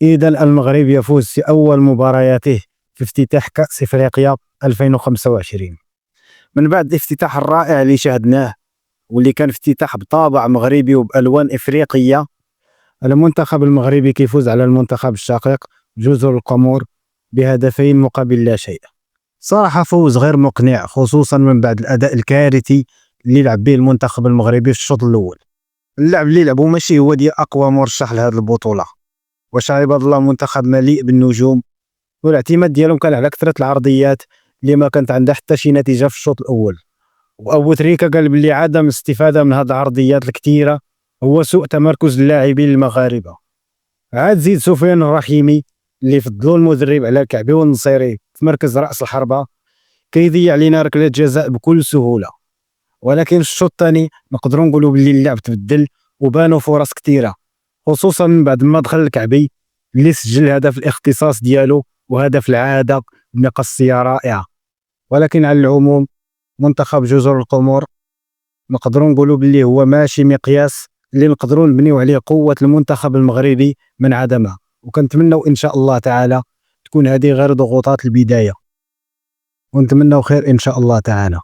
إذا المغرب يفوز في أول مبارياته في افتتاح كأس إفريقيا 2025 من بعد الافتتاح الرائع اللي شاهدناه، واللي كان افتتاح بطابع مغربي وبألوان إفريقية. المنتخب المغربي كيفوز على المنتخب الشقيق جزر القمور بهدفين مقابل لا شيء. صراحة فوز غير مقنع، خصوصا من بعد الأداء الكارثي اللي لعب به المنتخب المغربي في الشوط الأول. اللعب اللي لعبوا ماشي هو ديال أقوى مرشح لهذه البطولة. واش عباد الله منتخب مليء بالنجوم، والاعتماد ديالهم كان على كثرة العرضيات اللي ما كانت عندها حتى شي نتيجة في الشوط الأول. وأبو تريكة قال بلي عدم الاستفادة من هذه العرضيات الكثيرة هو سوء تمركز اللاعبين المغاربة. عاد زيد سفيان الرحيمي اللي فضلوا المدرب على الكعبي والنصيري في مركز رأس الحربة كيضيع علينا ركلة جزاء بكل سهولة. ولكن في الشوط الثاني نقدروا نقولوا بلي اللعب تبدل وبانوا فرص كثيرة، خصوصا من بعد ما دخل الكعبي اللي سجل هدف الاختصاص ديالو وهدف العادة بقصية رائعة. ولكن على العموم منتخب جزر القمور نقدروا نقولوا بلي هو ماشي مقياس اللي نقدروا نبنيو عليه قوة المنتخب المغربي من عدمها. وكنتمنوا إن شاء الله تعالى تكون هذه غير ضغوطات البداية، ونتمنوا خير إن شاء الله تعالى.